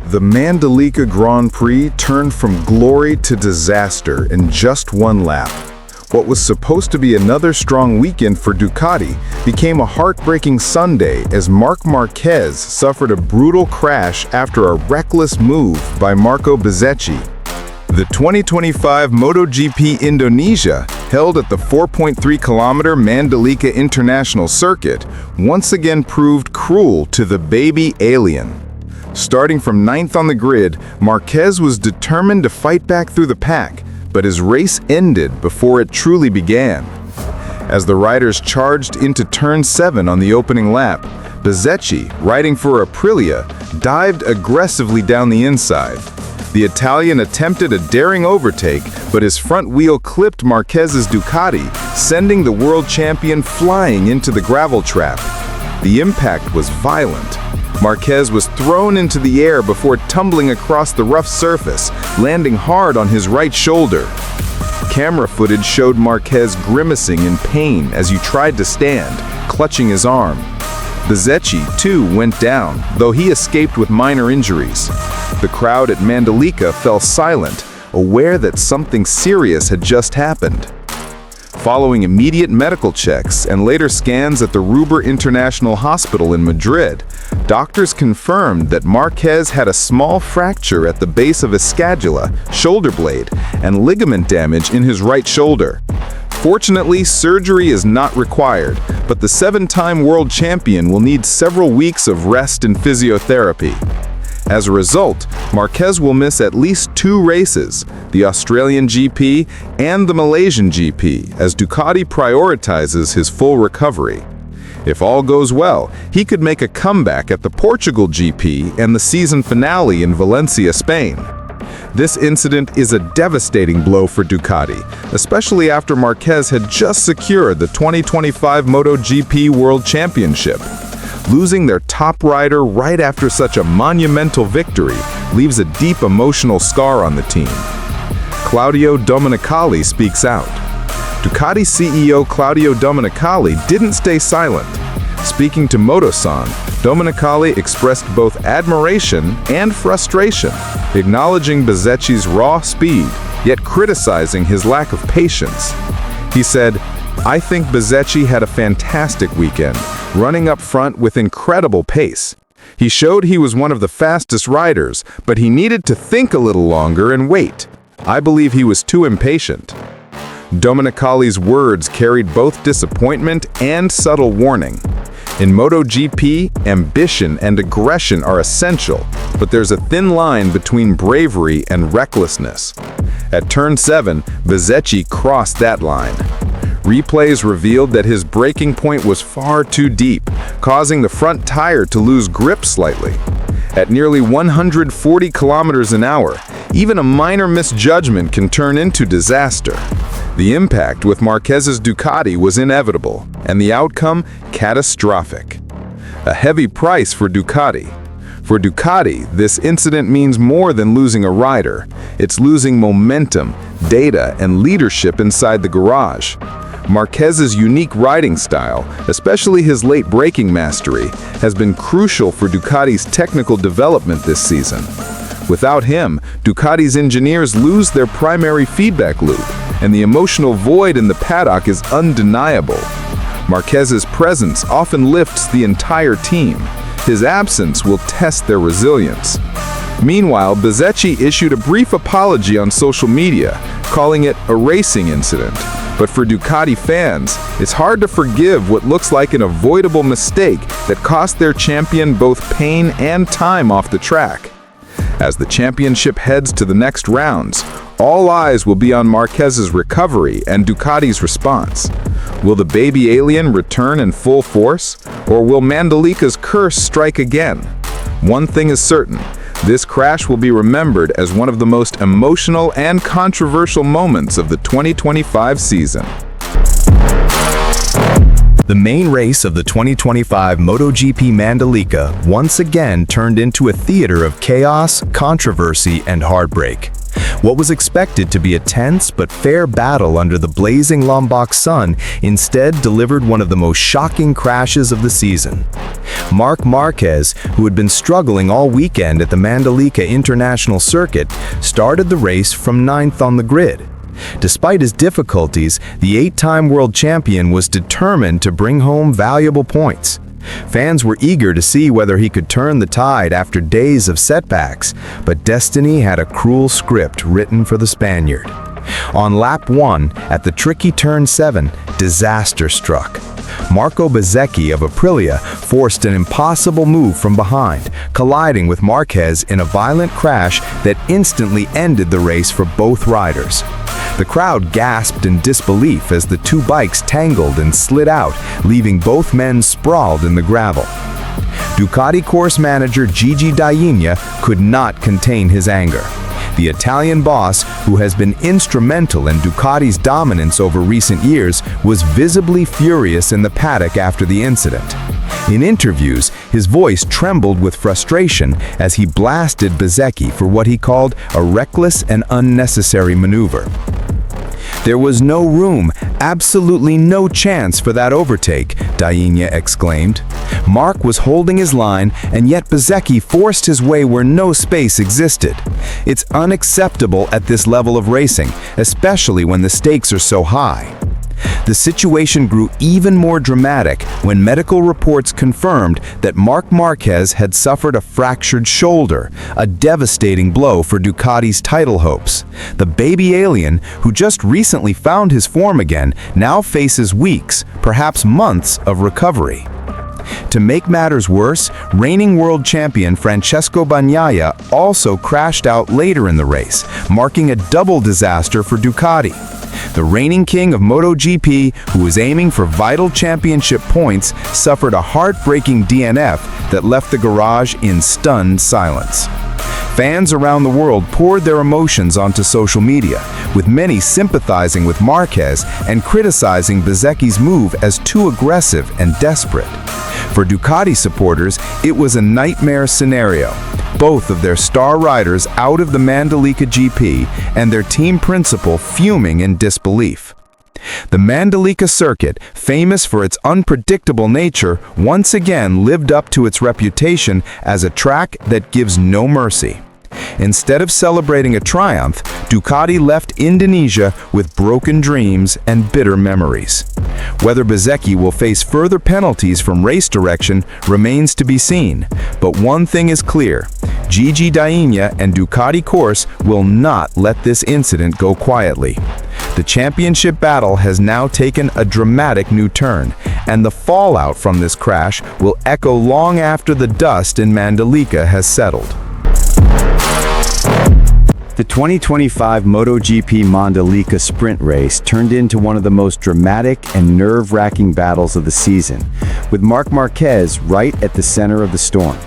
The Mandelica Grand Prix turned from glory to disaster in just one lap. What was supposed to be another strong weekend for Ducati became a heartbreaking Sunday as Marc Marquez suffered a brutal crash after a reckless move by Marco Bezzecchi. The 2025 MotoGP Indonesia, held at the 4.3-kilometer Mandelica International Circuit, once again proved cruel to the baby alien. Starting from ninth on the grid, Marquez was determined to fight back through the pack, but his race ended before it truly began. As the riders charged into turn 7 on the opening lap, Bezzecchi, riding for Aprilia, dived aggressively down the inside. The Italian attempted a daring overtake, but his front wheel clipped Marquez's Ducati, sending the world champion flying into the gravel trap. The impact was violent. Marquez was thrown into the air before tumbling across the rough surface, landing hard on his right shoulder. Camera footage showed Marquez grimacing in pain as he tried to stand, clutching his arm. Bezzecchi, too, went down, though he escaped with minor injuries. The crowd at Mandelica fell silent, aware that something serious had just happened. Following immediate medical checks and later scans at the Ruber International Hospital in Madrid, doctors confirmed that Marquez had a small fracture at the base of his scapula, shoulder blade, and ligament damage in his right shoulder. Fortunately, surgery is not required, but the 7-time world champion will need several weeks of rest and physiotherapy. As a result, Marquez will miss at least 2 races, the Australian GP and the Malaysian GP, as Ducati prioritizes his full recovery. If all goes well, he could make a comeback at the Portugal GP and the season finale in Valencia, Spain. This incident is a devastating blow for Ducati, especially after Marquez had just secured the 2025 MotoGP World Championship. Losing their top rider right after such a monumental victory leaves a deep emotional scar on the team. Claudio Domenicali speaks out. Ducati CEO Claudio Domenicali didn't stay silent. Speaking to Motosan, Domenicali expressed both admiration and frustration, acknowledging Bezzecchi's raw speed, yet criticizing his lack of patience. He said, "I think Bezzecchi had a fantastic weekend, running up front with incredible pace. He showed he was one of the fastest riders, but he needed to think a little longer and wait. I believe he was too impatient." Domenicali's words carried both disappointment and subtle warning. In MotoGP, ambition and aggression are essential, but there's a thin line between bravery and recklessness. At turn 7, Bezzecchi crossed that line. Replays revealed that his braking point was far too deep, causing the front tire to lose grip slightly. At nearly 140 kilometers an hour, even a minor misjudgment can turn into disaster. The impact with Marquez's Ducati was inevitable, and the outcome catastrophic. A heavy price for Ducati. For Ducati, this incident means more than losing a rider. It's losing momentum, data, and leadership inside the garage. Marquez's unique riding style, especially his late braking mastery, has been crucial for Ducati's technical development this season. Without him, Ducati's engineers lose their primary feedback loop, and the emotional void in the paddock is undeniable. Marquez's presence often lifts the entire team. His absence will test their resilience. Meanwhile, Bezzecchi issued a brief apology on social media, calling it a racing incident. But for Ducati fans, it's hard to forgive what looks like an avoidable mistake that cost their champion both pain and time off the track. As the championship heads to the next rounds, all eyes will be on Marquez's recovery and Ducati's response. Will the baby alien return in full force, or will Mandelica's curse strike again? One thing is certain, this crash will be remembered as one of the most emotional and controversial moments of the 2025 season. The main race of the 2025 MotoGP Mandalika once again turned into a theater of chaos, controversy, and heartbreak. What was expected to be a tense but fair battle under the blazing Lombok sun instead delivered one of the most shocking crashes of the season. Marc Marquez, who had been struggling all weekend at the Mandelica International Circuit, started the race from 9th on the grid. Despite his difficulties, the 8-time world champion was determined to bring home valuable points. Fans were eager to see whether he could turn the tide after days of setbacks, but destiny had a cruel script written for the Spaniard. On lap 1, at the tricky turn 7, disaster struck. Marco Bezzecchi of Aprilia forced an impossible move from behind, colliding with Marquez in a violent crash that instantly ended the race for both riders. The crowd gasped in disbelief as the two bikes tangled and slid out, leaving both men sprawled in the gravel. Ducati course manager Gigi Dall'Igna could not contain his anger. The Italian boss, who has been instrumental in Ducati's dominance over recent years, was visibly furious in the paddock after the incident. In interviews, his voice trembled with frustration as he blasted Bezzecchi for what he called a reckless and unnecessary maneuver. "There was no room, absolutely no chance for that overtake," Dall'Igna exclaimed. Marc was holding his line, and yet Bezzecchi forced his way where no space existed. It's unacceptable at this level of racing, especially when the stakes are so high. The situation grew even more dramatic when medical reports confirmed that Marc Marquez had suffered a fractured shoulder, a devastating blow for Ducati's title hopes. The baby alien, who just recently found his form again, now faces weeks, perhaps months of recovery. To make matters worse, reigning world champion Francesco Bagnaia also crashed out later in the race, marking a double disaster for Ducati. The reigning king of MotoGP, who was aiming for vital championship points, suffered a heartbreaking DNF that left the garage in stunned silence. Fans around the world poured their emotions onto social media, with many sympathizing with Marquez and criticizing Bezzecchi's move as too aggressive and desperate. For Ducati supporters, it was a nightmare scenario. Both of their star riders out of the Mandelica GP and their team principal fuming in disbelief. The Mandelica circuit, famous for its unpredictable nature, once again lived up to its reputation as a track that gives no mercy. Instead of celebrating a triumph, Ducati left Indonesia with broken dreams and bitter memories. Whether Bezzecchi will face further penalties from race direction remains to be seen, but one thing is clear: Gigi Dall'Igna and Ducati Course will not let this incident go quietly. The championship battle has now taken a dramatic new turn, and the fallout from this crash will echo long after the dust in Mandelica has settled. The 2025 MotoGP Mandalika sprint race turned into one of the most dramatic and nerve-wracking battles of the season, with Marc Marquez right at the center of the storm.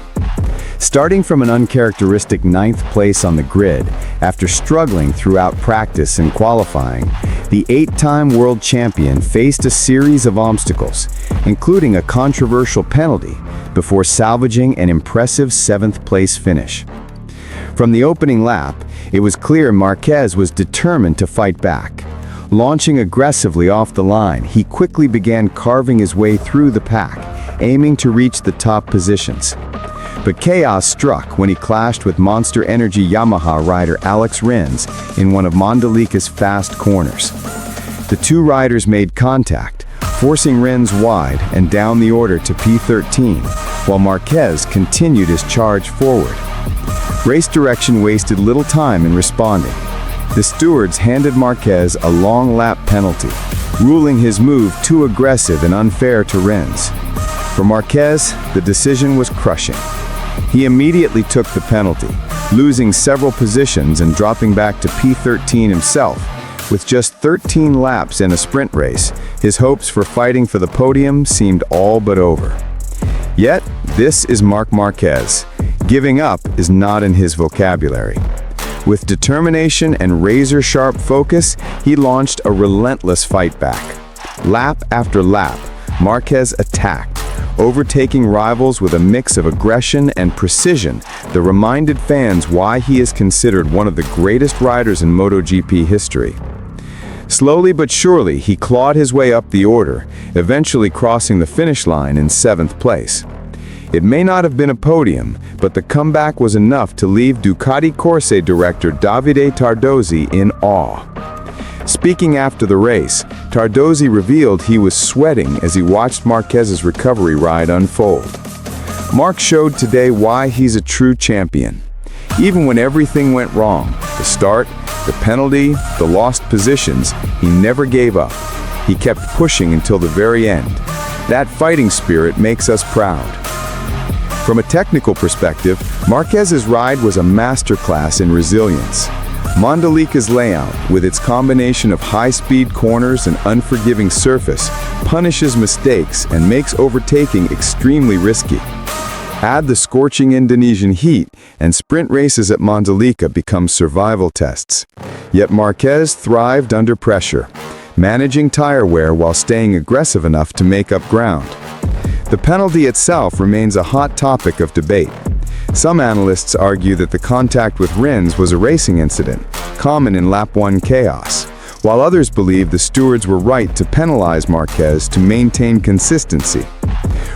Starting from an uncharacteristic 9th place on the grid, after struggling throughout practice and qualifying, the 8-time world champion faced a series of obstacles, including a controversial penalty, before salvaging an impressive 7th place finish. From the opening lap, it was clear Marquez was determined to fight back. Launching aggressively off the line, he quickly began carving his way through the pack, aiming to reach the top positions. But chaos struck when he clashed with Monster Energy Yamaha rider Alex Rins in one of Mandelica's fast corners. The two riders made contact, forcing Rins wide and down the order to P13, while Marquez continued his charge forward. Race direction wasted little time in responding. The stewards handed Marquez a long lap penalty, ruling his move too aggressive and unfair to Rins. For Marquez, the decision was crushing. He immediately took the penalty, losing several positions and dropping back to P13 himself. With just 13 laps in a sprint race, his hopes for fighting for the podium seemed all but over. Yet, this is Marc Marquez. Giving up is not in his vocabulary. With determination and razor-sharp focus, he launched a relentless fight back. Lap after lap, Marquez attacked, overtaking rivals with a mix of aggression and precision that reminded fans why he is considered one of the greatest riders in MotoGP history. Slowly but surely, he clawed his way up the order, eventually crossing the finish line in 7th place. It may not have been a podium, but the comeback was enough to leave Ducati Corse director Davide Tardozzi in awe. Speaking after the race, Tardozzi revealed he was sweating as he watched Marquez's recovery ride unfold. Marc showed today why he's a true champion. Even when everything went wrong, the start, the penalty, the lost positions, he never gave up. He kept pushing until the very end. That fighting spirit makes us proud. From a technical perspective, Marquez's ride was a masterclass in resilience. Mandelica's layout, with its combination of high-speed corners and unforgiving surface, punishes mistakes and makes overtaking extremely risky. Add the scorching Indonesian heat, and sprint races at Mandelica become survival tests. Yet Marquez thrived under pressure, managing tire wear while staying aggressive enough to make up ground. The penalty itself remains a hot topic of debate. Some analysts argue that the contact with Rins was a racing incident, common in Lap 1 chaos, while others believe the stewards were right to penalize Marquez to maintain consistency.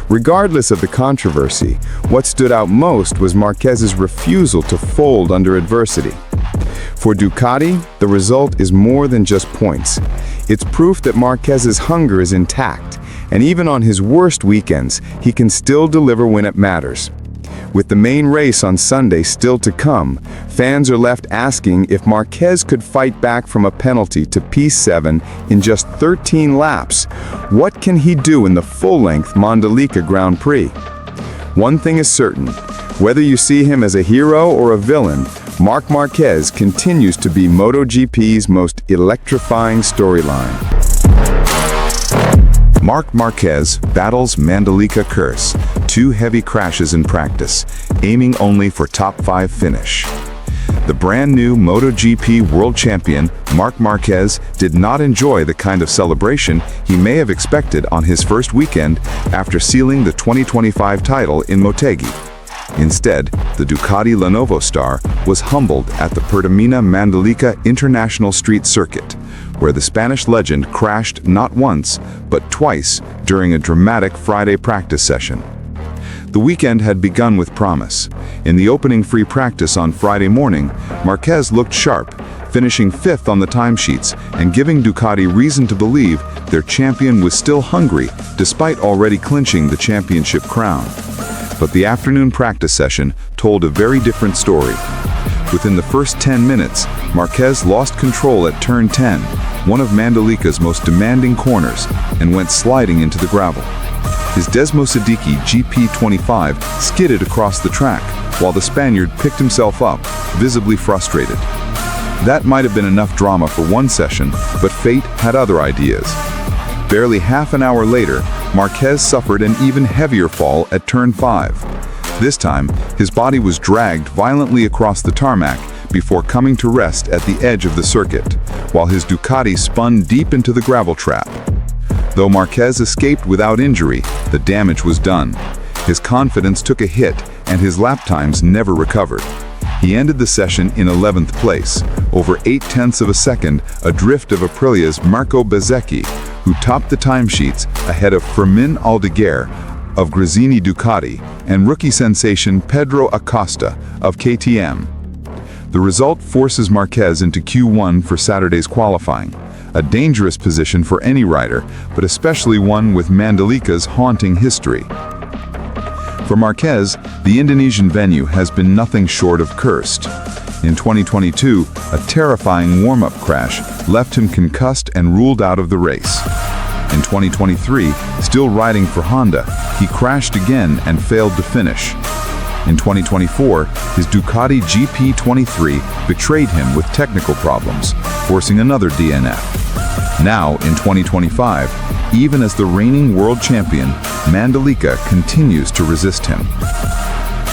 Regardless of the controversy, what stood out most was Marquez's refusal to fold under adversity. For Ducati, the result is more than just points. It's proof that Marquez's hunger is intact, and even on his worst weekends, he can still deliver when it matters. With the main race on Sunday still to come, fans are left asking if Marquez could fight back from a penalty to P7 in just 13 laps. What can he do in the full-length Mandelica Grand Prix? One thing is certain, whether you see him as a hero or a villain, Marc Marquez continues to be MotoGP's most electrifying storyline. Marc Marquez battles Mandelica curse, 2 heavy crashes in practice, aiming only for top 5 finish. The brand new MotoGP world champion, Marc Marquez, did not enjoy the kind of celebration he may have expected on his first weekend after sealing the 2025 title in Motegi. Instead, the Ducati Lenovo star was humbled at the Pertamina Mandelica International Street Circuit, where the Spanish legend crashed not once, but twice during a dramatic Friday practice session. The weekend had begun with promise. In the opening free practice on Friday morning, Marquez looked sharp, finishing 5th on the timesheets and giving Ducati reason to believe their champion was still hungry despite already clinching the championship crown. But the afternoon practice session told a very different story. Within the first 10 minutes, Marquez lost control at turn 10, one of Mandelica's most demanding corners, and went sliding into the gravel. His Desmo Siddiqui GP25 skidded across the track, while the Spaniard picked himself up, visibly frustrated. That might have been enough drama for one session, but fate had other ideas. Barely half an hour later, Marquez suffered an even heavier fall at turn 5. This time, his body was dragged violently across the tarmac before coming to rest at the edge of the circuit, while his Ducati spun deep into the gravel trap. Though Marquez escaped without injury, the damage was done. His confidence took a hit, and his lap times never recovered. He ended the session in 11th place, over 0.8 of a second adrift of Aprilia's Marco Bezzecchi, who topped the timesheets ahead of Fermin Aldeguer of Gresini Ducati and rookie sensation Pedro Acosta of KTM. The result forces Marquez into Q1 for Saturday's qualifying, a dangerous position for any rider, but especially one with Mandelica's haunting history. For Marquez, the Indonesian venue has been nothing short of cursed. In 2022, a terrifying warm-up crash left him concussed and ruled out of the race. In 2023, still riding for Honda, he crashed again and failed to finish. In 2024, his Ducati GP23 betrayed him with technical problems, forcing another DNF. Now, in 2025, even as the reigning world champion, Mandelica continues to resist him.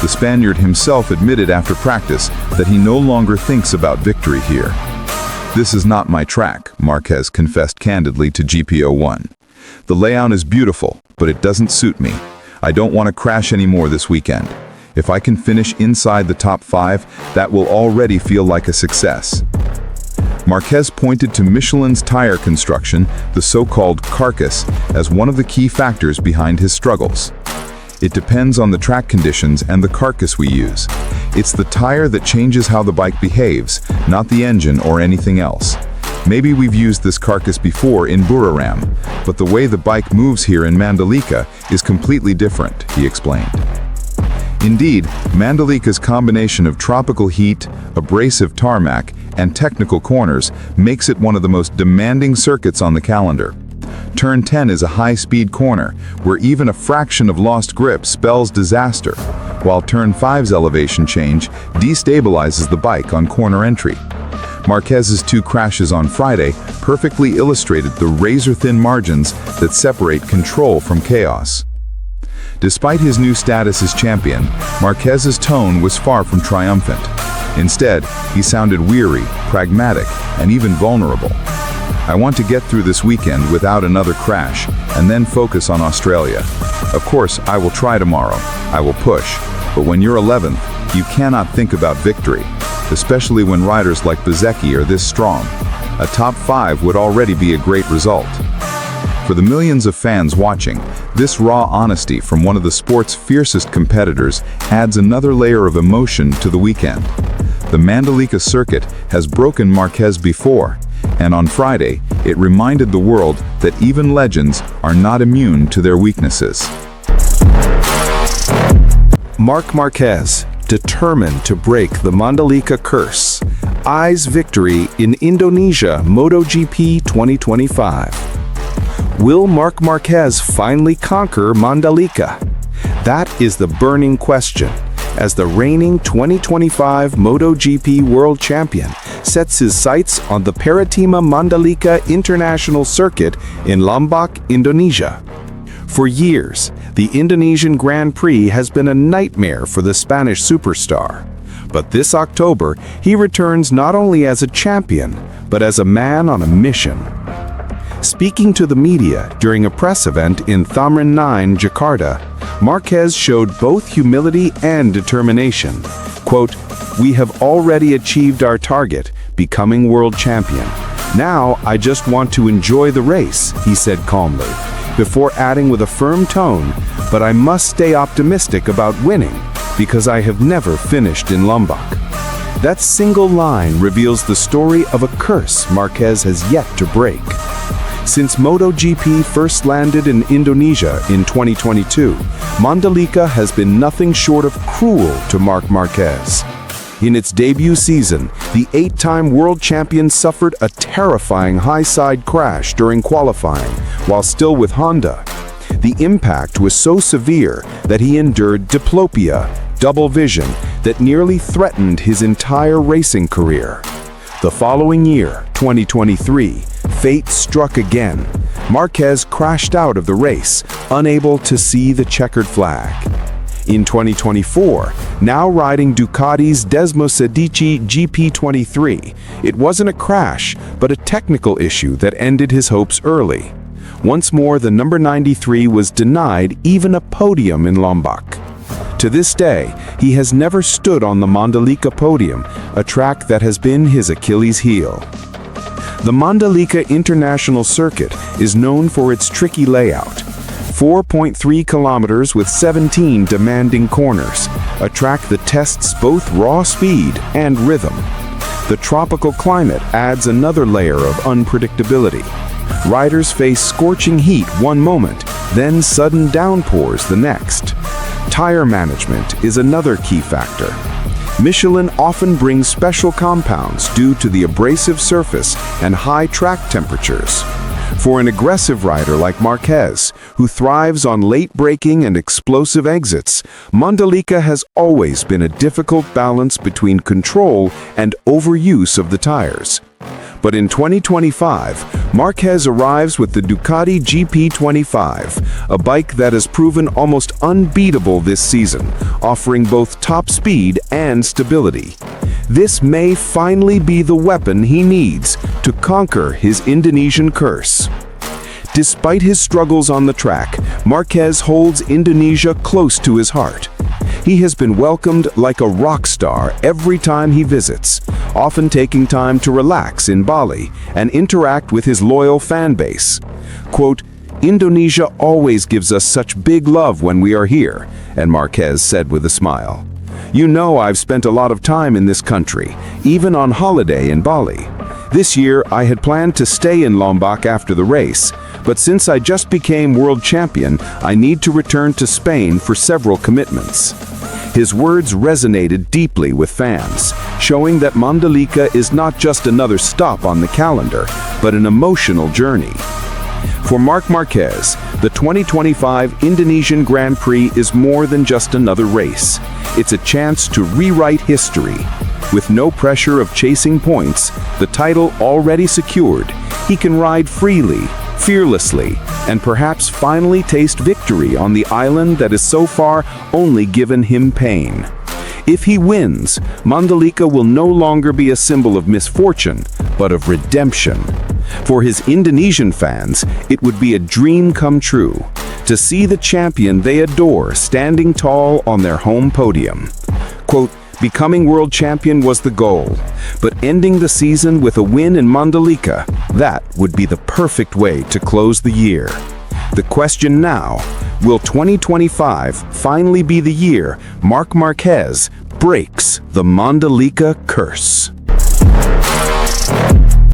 The Spaniard himself admitted after practice that he no longer thinks about victory here. "This is not my track," Marquez confessed candidly to GP01. "The layout is beautiful, but it doesn't suit me. I don't want to crash anymore this weekend. If I can finish inside the top 5, that will already feel like a success. Marquez pointed to Michelin's tire construction, the so-called carcass, as one of the key factors behind his struggles. It depends on the track conditions and the carcass we use. It's the tire that changes how the bike behaves, not the engine or anything else. Maybe we've used this carcass before in Buriram, but the way the bike moves here in Mandelica is completely different, he explained. Indeed, Mandelica's combination of tropical heat, abrasive tarmac, and technical corners makes it one of the most demanding circuits on the calendar. Turn 10 is a high-speed corner, where even a fraction of lost grip spells disaster, while Turn 5's elevation change destabilizes the bike on corner entry. Marquez's 2 crashes on Friday perfectly illustrated the razor-thin margins that separate control from chaos. Despite his new status as champion, Marquez's tone was far from triumphant. Instead, he sounded weary, pragmatic, and even vulnerable. I want to get through this weekend without another crash, and then focus on Australia. Of course, I will try tomorrow. I will push. But when you're 11th, you cannot think about victory, especially when riders like Bezzecchi are this strong. A top 5 would already be a great result. For the millions of fans watching, this raw honesty from one of the sport's fiercest competitors adds another layer of emotion to the weekend. The Mandelica circuit has broken Marquez before, and on Friday, it reminded the world that even legends are not immune to their weaknesses. Marc Marquez, determined to break the Mandelica curse, eyes victory in Indonesia MotoGP 2025. Will Marc Marquez finally conquer Mandelica? That is the burning question, as the reigning 2025 MotoGP World Champion sets his sights on the Paratima Mandalika International Circuit in Lombok, Indonesia. For years, the Indonesian Grand Prix has been a nightmare for the Spanish superstar. But this October, he returns not only as a champion, but as a man on a mission. Speaking to the media during a press event in Thamrin 9, Jakarta, Marquez showed both humility and determination. Quote, "We have already achieved our target, becoming world champion. Now I just want to enjoy the race," he said calmly, before adding with a firm tone, "But I must stay optimistic about winning, because I have never finished in Lombok." That single line reveals the story of a curse Marquez has yet to break. Since MotoGP first landed in Indonesia in 2022, Mandelica has been nothing short of cruel to Marc Marquez. In its debut season, the 8-time world champion suffered a terrifying high-side crash during qualifying, while still with Honda. The impact was so severe that he endured diplopia, double vision, that nearly threatened his entire racing career. The following year, 2023, fate struck again. Marquez crashed out of the race, unable to see the checkered flag. In 2024, now riding Ducati's Desmosedici GP23, it wasn't a crash, but a technical issue that ended his hopes early. Once more, the number 93 was denied even a podium in Lombok. To this day, he has never stood on the Mandelica podium, a track that has been his Achilles heel. The Mandelica International Circuit is known for its tricky layout. 4.3 kilometers with 17 demanding corners, a track that tests both raw speed and rhythm. The tropical climate adds another layer of unpredictability. Riders face scorching heat one moment, then sudden downpours the next. Tire management is another key factor. Michelin often brings special compounds due to the abrasive surface and high track temperatures. For an aggressive rider like Marquez, who thrives on late braking and explosive exits, Mandelica has always been a difficult balance between control and overuse of the tires. But in 2025, Marquez arrives with the Ducati GP25, a bike that has proven almost unbeatable this season, offering both top speed and stability. This may finally be the weapon he needs to conquer his Indonesian curse. Despite his struggles on the track, Marquez holds Indonesia close to his heart. He has been welcomed like a rock star every time he visits, often taking time to relax in Bali and interact with his loyal fan base. Quote, "Indonesia always gives us such big love when we are here," and Marquez said with a smile. "You know I've spent a lot of time in this country, even on holiday in Bali. This year I had planned to stay in Lombok after the race, but since I just became world champion, I need to return to Spain for several commitments." His words resonated deeply with fans, showing that Mandelica is not just another stop on the calendar, but an emotional journey. For Marc Marquez, the 2025 Indonesian Grand Prix is more than just another race. It's a chance to rewrite history. With no pressure of chasing points, the title already secured, he can ride freely, fearlessly, and perhaps finally taste victory on the island that has so far only given him pain. If he wins, Mandelica will no longer be a symbol of misfortune, but of redemption. For his Indonesian fans, it would be a dream come true, to see the champion they adore standing tall on their home podium. Quote, "Becoming world champion was the goal, but ending the season with a win in Mandelica, that would be the perfect way to close the year." The question now, will 2025 finally be the year Marc Marquez breaks the Mandelica curse?